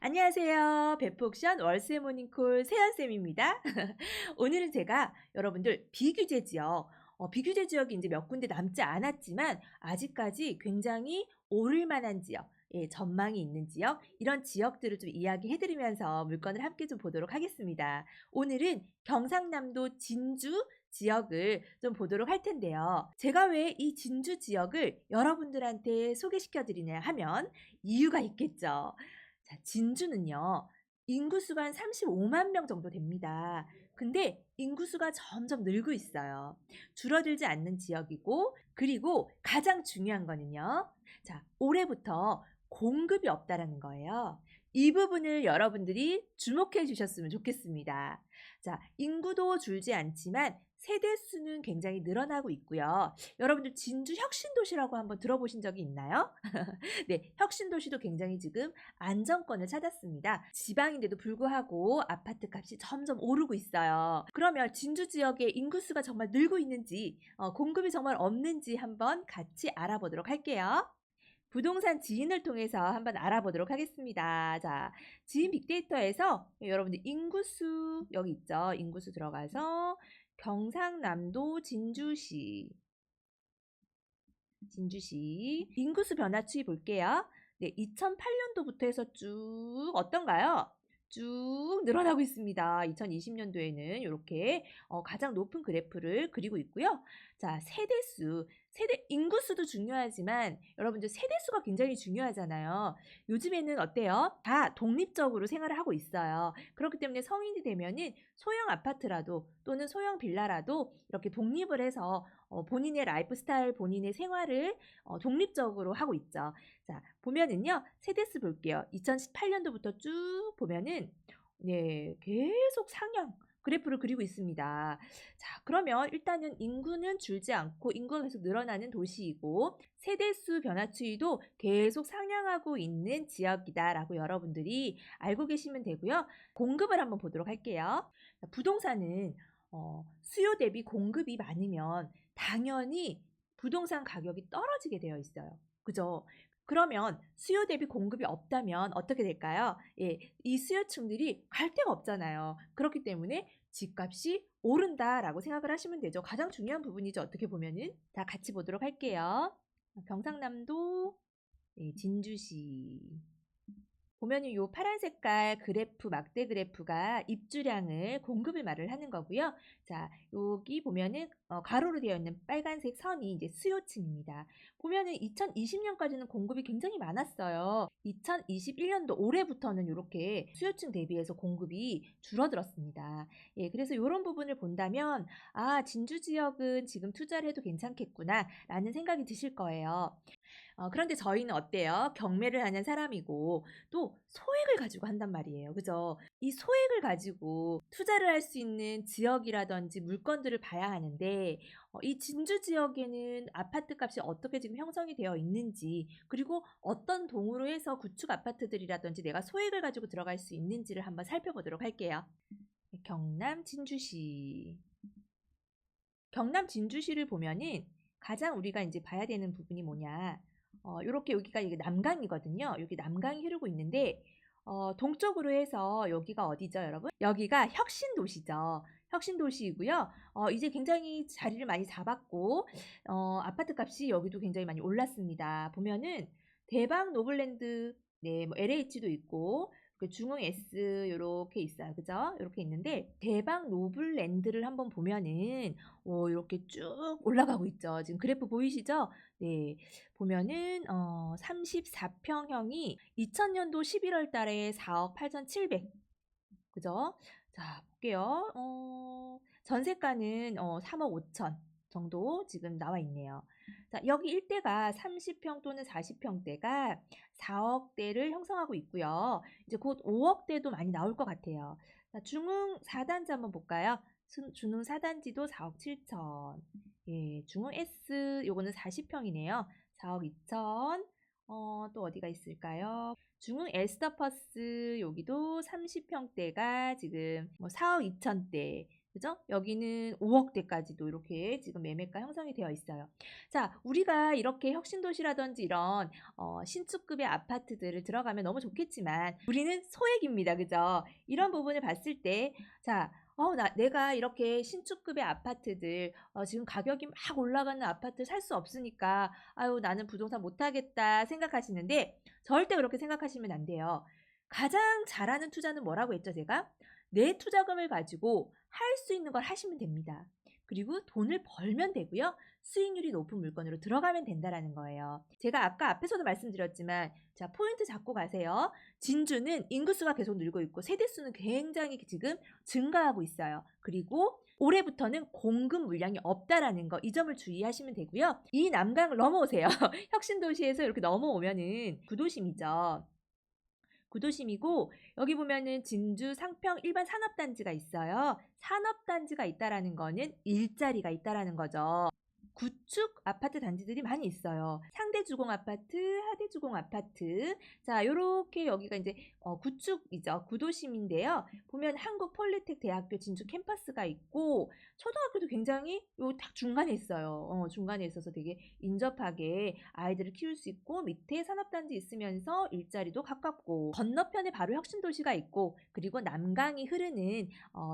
안녕하세요. 베프옥션 월세 모닝콜 세연쌤입니다. 오늘은 제가 여러분들 비규제 지역, 비규제 지역이 이제 몇 군데 남지 않았지만 아직까지 굉장히 오를 만한 지역, 전망이 있는 지역, 이런 지역들을 좀 이야기해드리면서 물건을 함께 좀 보도록 하겠습니다. 오늘은 경상남도 진주 지역을 좀 보도록 할 텐데요. 제가 왜 이 진주 지역을 여러분들한테 소개시켜 드리냐 하면 이유가 있겠죠. 자, 진주는요, 인구수가 한 35만 명 정도 됩니다. 근데 인구수가 점점 늘고 있어요. 줄어들지 않는 지역이고, 그리고 가장 중요한 거는요. 자, 올해부터 공급이 없다라는 거예요. 이 부분을 여러분들이 주목해 주셨으면 좋겠습니다. 자, 인구도 줄지 않지만 세대 수는 굉장히 늘어나고 있고요. 여러분들 진주 혁신도시라고 한번 들어보신 적이 있나요? 네, 혁신도시도 굉장히 지금 안정권을 찾았습니다. 지방인데도 불구하고 아파트 값이 점점 오르고 있어요. 그러면 진주 지역의 인구수가 정말 늘고 있는지, 공급이 정말 없는지 한번 같이 알아보도록 할게요. 부동산 지인을 통해서 한번 알아보도록 하겠습니다. 자, 지인 빅데이터에서 여러분들 인구수 여기 있죠. 인구수 들어가서 경상남도 진주시 인구수 변화 추이 볼게요. 네, 2008년도부터 해서 쭉 어떤가요? 쭉 늘어나고 있습니다. 2020년도에는 이렇게 가장 높은 그래프를 그리고 있고요. 자, 세대 인구수도 중요하지만 여러분들 세대수가 굉장히 중요하잖아요. 요즘에는 어때요? 다 독립적으로 생활을 하고 있어요. 그렇기 때문에 성인이 되면은 소형 아파트라도 또는 소형 빌라라도 이렇게 독립을 해서 본인의 라이프 스타일, 본인의 생활을 독립적으로 하고 있죠. 자, 보면은요. 세대수 볼게요. 2018년도부터 쭉 보면은 네, 계속 상향 그래프를 그리고 있습니다. 자, 그러면 일단은 인구는 줄지 않고 인구가 계속 늘어나는 도시이고 세대수 변화 추이도 계속 상향하고 있는 지역이다라고 여러분들이 알고 계시면 되고요. 공급을 한번 보도록 할게요. 자, 부동산은 수요 대비 공급이 많으면 당연히 부동산 가격이 떨어지게 되어 있어요. 그죠? 그러면 수요 대비 공급이 없다면 어떻게 될까요? 예, 이 수요층들이 갈 데가 없잖아요. 그렇기 때문에 집값이 오른다라고 생각을 하시면 되죠. 가장 중요한 부분이죠. 어떻게 보면은. 자, 같이 보도록 할게요. 경상남도 진주시. 보면은 요 파란 색깔 그래프, 막대 그래프가 입주량을 공급을 말을 하는 거고요. 자, 여기 보면은 가로로 되어 있는 빨간색 선이 이제 수요층입니다. 보면은 2020년까지는 공급이 굉장히 많았어요. 2021년도 올해부터는 이렇게 수요층 대비해서 공급이 줄어들었습니다. 예, 그래서 이런 부분을 본다면 아, 진주 지역은 지금 투자를 해도 괜찮겠구나라는 생각이 드실 거예요. 그런데 저희는 어때요? 경매를 하는 사람이고 또 소액을 가지고 한단 말이에요. 그죠? 이 소액을 가지고 투자를 할 수 있는 지역이라든지 물건들을 봐야 하는데 이 진주 지역에는 아파트 값이 어떻게 지금 형성이 되어 있는지 그리고 어떤 동으로 해서 구축 아파트들이라든지 내가 소액을 가지고 들어갈 수 있는지를 한번 살펴보도록 할게요. 경남 진주시. 경남 진주시를 보면은 가장 우리가 이제 봐야 되는 부분이 뭐냐. 요렇게 여기가 이게 남강이거든요. 여기 남강이 흐르고 있는데, 동쪽으로 해서 여기가 어디죠, 여러분? 여기가 혁신도시죠. 혁신도시이고요. 이제 굉장히 자리를 많이 잡았고, 아파트 값이 여기도 굉장히 많이 올랐습니다. 보면은 대방 노블랜드, 네, 뭐 LH도 있고, 그 중흥 S 요렇게 있어요. 그죠? 요렇게 있는데 대방 노블랜드를 한번 보면은 이렇게 쭉 올라가고 있죠. 지금 그래프 보이시죠? 네. 보면은 34평형이 2000년도 11월 달에 4억 8,700. 그죠? 자, 볼게요. 전세가는 3억 5천 정도 지금 나와 있네요. 자, 여기 일대가 30평 또는 40평대가 4억대를 형성하고 있고요. 이제 곧 5억대도 많이 나올 것 같아요. 자, 중흥 4단지 한번 볼까요? 중흥 4단지도 4억 7천. 예, 중흥 S 요거는 40평이네요. 4억 2천. 또 어디가 있을까요? 중흥 에스더퍼스 여기도 30평대가 지금 뭐 4억 2천대. 그죠? 여기는 5억대까지도 이렇게 지금 매매가 형성이 되어 있어요. 자, 우리가 이렇게 혁신도시라든지 이런 신축급의 아파트들을 들어가면 너무 좋겠지만 우리는 소액입니다. 그죠? 이런 부분을 봤을 때 자, 내가 이렇게 신축급의 아파트들 지금 가격이 막 올라가는 아파트 살 수 없으니까 아유 나는 부동산 못하겠다 생각하시는데 절대 그렇게 생각하시면 안 돼요. 가장 잘하는 투자는 뭐라고 했죠 제가? 내 투자금을 가지고 할 수 있는 걸 하시면 됩니다. 그리고 돈을 벌면 되고요. 수익률이 높은 물건으로 들어가면 된다라는 거예요. 제가 아까 앞에서도 말씀드렸지만 자 포인트 잡고 가세요. 진주는 인구수가 계속 늘고 있고 세대수는 굉장히 지금 증가하고 있어요. 그리고 올해부터는 공급 물량이 없다라는 거 이 점을 주의하시면 되고요. 이 남강을 넘어오세요. 혁신도시에서 이렇게 넘어오면은 구도심이죠. 구도심이고 여기 보면은 진주 상평 일반 산업단지가 있어요. 산업단지가 있다라는 거는 일자리가 있다라는 거죠. 구축 아파트 단지들이 많이 있어요. 상대주공 아파트, 하대주공 아파트. 자, 요렇게 여기가 이제 구축이죠. 구도심인데요. 보면 한국폴리텍 대학교 진주 캠퍼스가 있고 초등학교도 굉장히 요 딱 중간에 있어요. 중간에 있어서 되게 인접하게 아이들을 키울 수 있고 밑에 산업단지 있으면서 일자리도 가깝고 건너편에 바로 혁신도시가 있고 그리고 남강이 흐르는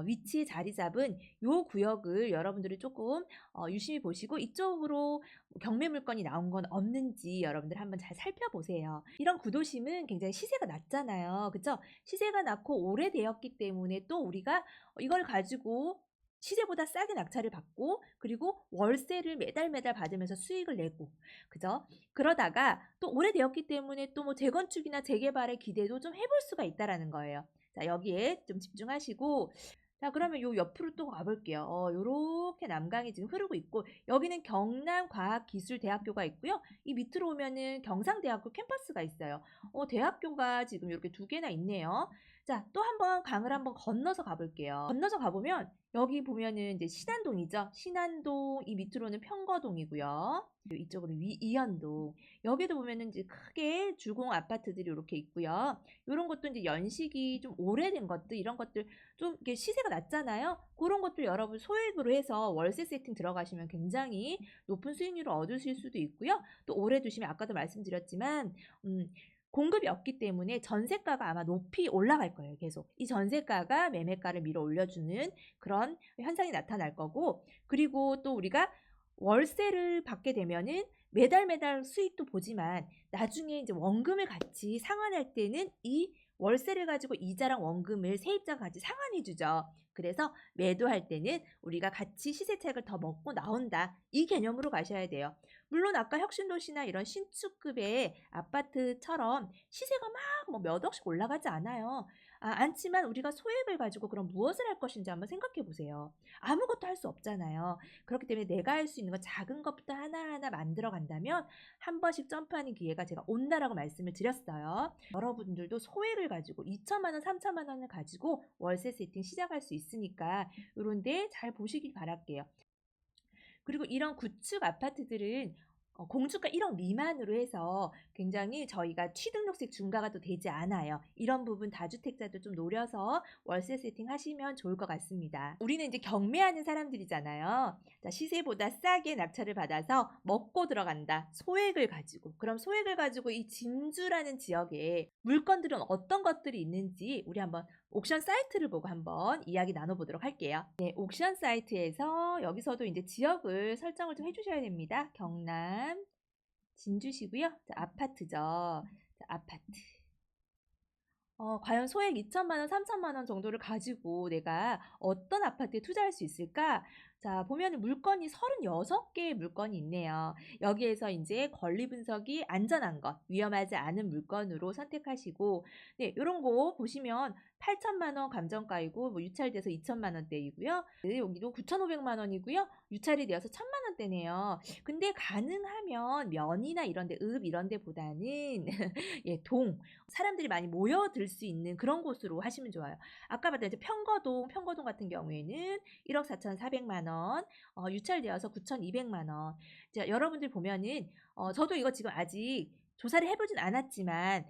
위치에 자리 잡은 요 구역을 여러분들이 조금 유심히 보시고 이쪽으로 경매 물건이 나온 건 없는지 여러분들 한번 잘 살펴보세요. 이런 구도심은 굉장히 시세가 낮잖아요. 그죠? 시세가 낮고 오래되었기 때문에 또 우리가 이걸 가지고 시세보다 싸게 낙찰을 받고 그리고 월세를 매달 받으면서 수익을 내고 그죠? 그러다가 또 오래되었기 때문에 또 뭐 재건축이나 재개발의 기대도 좀 해볼 수가 있다라는 거예요. 자, 여기에 좀 집중하시고 자, 그러면 요 옆으로 또 가볼게요. 요렇게 남강이 지금 흐르고 있고, 여기는 경남과학기술대학교가 있고요. 이 밑으로 오면은 경상대학교 캠퍼스가 있어요. 대학교가 지금 이렇게 두 개나 있네요. 자, 또 한번 강을 한번 건너서 가볼게요. 건너서 가보면 여기 보면은 이제 신안동이죠. 신안동 이 밑으로는 평거동이고요. 이쪽으로 이현동. 여기도 보면은 이제 크게 주공 아파트들이 이렇게 있고요. 이런 것도 이제 연식이 좀 오래된 것들 이런 것들 좀 이게 시세가 낮잖아요. 그런 것들 여러분 소액으로 해서 월세 세팅 들어가시면 굉장히 높은 수익률을 얻으실 수도 있고요. 또 오래 두시면 아까도 말씀드렸지만 공급이 없기 때문에 전세가가 아마 높이 올라갈 거예요. 계속. 이 전세가가 매매가를 밀어 올려주는 그런 현상이 나타날 거고 그리고 또 우리가 월세를 받게 되면은 매달 수익도 보지만 나중에 이제 원금을 같이 상환할 때는 이 월세를 가지고 이자랑 원금을 세입자가 같이 상환해 주죠. 그래서 매도할 때는 우리가 같이 시세 차익을 더 먹고 나온다. 이 개념으로 가셔야 돼요. 물론 아까 혁신도시나 이런 신축급의 아파트처럼 시세가 막 뭐 몇 억씩 올라가지 않아요. 않지만 우리가 소액을 가지고 그럼 무엇을 할 것인지 한번 생각해 보세요. 아무것도 할 수 없잖아요. 그렇기 때문에 내가 할 수 있는 건 작은 것부터 하나하나 만들어 간다면 한 번씩 점프하는 기회가 제가 온다라고 말씀을 드렸어요. 여러분들도 소액을 가지고 2천만 원, 3천만 원을 가지고 월세 세팅 시작할 수 있으니까 이런데 잘 보시길 바랄게요. 그리고 이런 구축 아파트들은 공주가 1억 미만으로 해서 굉장히 저희가 취등록세 중과가 또 되지 않아요. 이런 부분 다주택자도 좀 노려서 월세 세팅 하시면 좋을 것 같습니다. 우리는 이제 경매하는 사람들이잖아요. 자, 시세보다 싸게 낙찰을 받아서 먹고 들어간다. 소액을 가지고. 그럼 소액을 가지고 이 진주라는 지역에 물건들은 어떤 것들이 있는지 우리 한번 옥션 사이트를 보고 한번 이야기 나눠보도록 할게요. 네, 옥션 사이트에서 여기서도 이제 지역을 설정을 좀 해주셔야 됩니다. 경남, 진주시고요. 자, 아파트죠. 자, 아파트. 과연 소액 2천만 원, 3천만 원 정도를 가지고 내가 어떤 아파트에 투자할 수 있을까? 자, 보면 물건이 36개의 물건이 있네요. 여기에서 이제 권리 분석이 안전한 것, 위험하지 않은 물건으로 선택하시고, 네, 이런 거 보시면 8천만 원 감정가이고, 뭐 유찰돼서 2천만 원대이고요. 네, 여기도 9,500만 원이고요. 유찰이 되어서 1,000만 원대네요. 근데 가능하면 면이나 이런 데, 읍 이런 데보다는 예, 사람들이 많이 모여들 수 있는 그런 곳으로 하시면 좋아요. 아까 봤던 이제 평거동 같은 경우에는 1억 4,400만 원, 유찰되어서 9,200만 원. 자, 여러분들 보면은 저도 이거 지금 아직 조사를 해보진 않았지만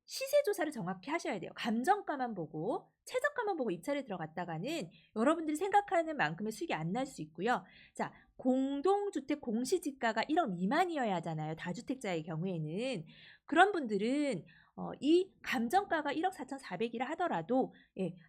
시세 조사를 정확히 하셔야 돼요. 감정가만 보고 최저가만 보고 입찰에 들어갔다가는 여러분들이 생각하는 만큼의 수익이 안 날 수 있고요. 자, 공동주택 공시지가가 1억 미만이어야 하잖아요. 다주택자의 경우에는. 그런 분들은 이 감정가가 1억 4,400이라 하더라도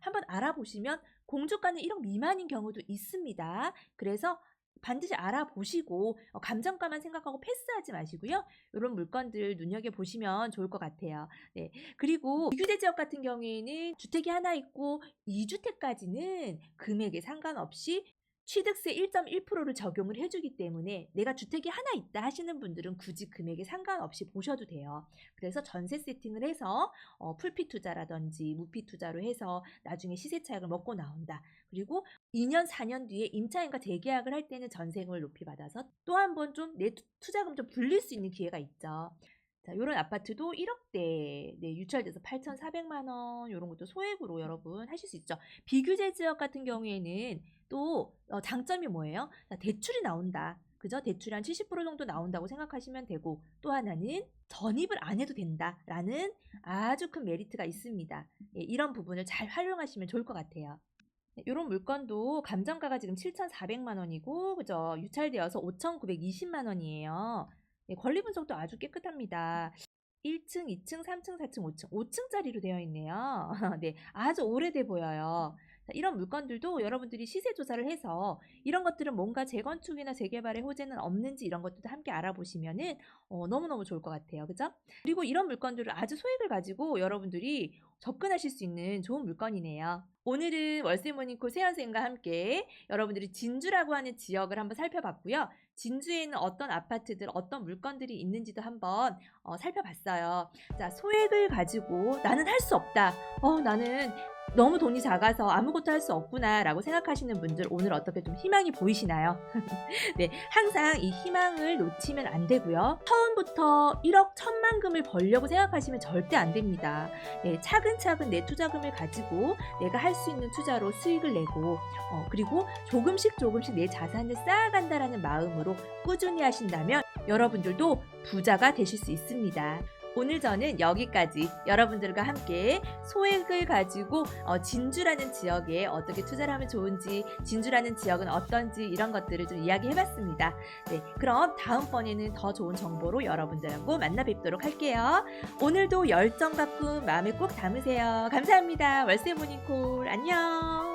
한번 알아보시면 공주가는 1억 미만인 경우도 있습니다. 그래서 반드시 알아보시고 감정가만 생각하고 패스하지 마시고요. 이런 물건들 눈여겨보시면 좋을 것 같아요. 네. 그리고 비규제 지역 같은 경우에는 주택이 하나 있고 2주택까지는 금액에 상관없이 취득세 1.1%를 적용을 해주기 때문에 내가 주택이 하나 있다 하시는 분들은 굳이 금액에 상관없이 보셔도 돼요. 그래서 전세 세팅을 해서 풀피 투자라든지 무피 투자로 해서 나중에 시세 차익을 먹고 나온다. 그리고 2년, 4년 뒤에 임차인과 재계약을 할 때는 전세금을 높이 받아서 또 한 번 좀 내 투자금 좀 불릴 수 있는 기회가 있죠. 자, 요런 아파트도 1억대 유찰돼서 8,400만 원 요런 것도 소액으로 여러분 하실 수 있죠. 비규제 지역 같은 경우에는 또 장점이 뭐예요? 자, 대출이 나온다. 그죠? 대출이 한 70% 정도 나온다고 생각하시면 되고 또 하나는 전입을 안 해도 된다라는 아주 큰 메리트가 있습니다. 이런 부분을 잘 활용하시면 좋을 것 같아요. 이런 물건도 감정가가 지금 7,400만 원이고 그죠? 유찰되어서 5,920만 원이에요. 권리 분석도 아주 깨끗합니다. 1층, 2층, 3층, 4층, 5층, 5층짜리로 되어 있네요. 네, 아주 오래돼 보여요. 자, 이런 물건들도 여러분들이 시세 조사를 해서 이런 것들은 뭔가 재건축이나 재개발의 호재는 없는지 이런 것들도 함께 알아보시면은 너무너무 좋을 것 같아요. 그죠? 그리고 이런 물건들을 아주 소액을 가지고 여러분들이 접근하실 수 있는 좋은 물건이네요. 오늘은 월세 모닝콜 세연쌤과 함께 여러분들이 진주라고 하는 지역을 한번 살펴봤고요. 진주에는 어떤 아파트들, 어떤 물건들이 있는지도 한번 살펴봤어요. 자, 소액을 가지고 나는 할 수 없다. 나는 너무 돈이 작아서 아무것도 할 수 없구나 라고 생각하시는 분들 오늘 어떻게 좀 희망이 보이시나요? 네, 항상 이 희망을 놓치면 안 되고요. 처음부터 1억 1,000만금을 벌려고 생각하시면 절대 안 됩니다. 네, 차근차근 내 투자금을 가지고 내가 할 수 있는 투자로 수익을 내고 그리고 조금씩 내 자산을 쌓아간다라는 마음으로 꾸준히 하신다면 여러분들도 부자가 되실 수 있습니다. 오늘 저는 여기까지 여러분들과 함께 소액을 가지고 진주라는 지역에 어떻게 투자를 하면 좋은지, 진주라는 지역은 어떤지 이런 것들을 좀 이야기해봤습니다. 네, 그럼 다음번에는 더 좋은 정보로 여러분들하고 만나 뵙도록 할게요. 오늘도 열정과 꿈 마음에 꼭 담으세요. 감사합니다. 월세 모닝콜 안녕.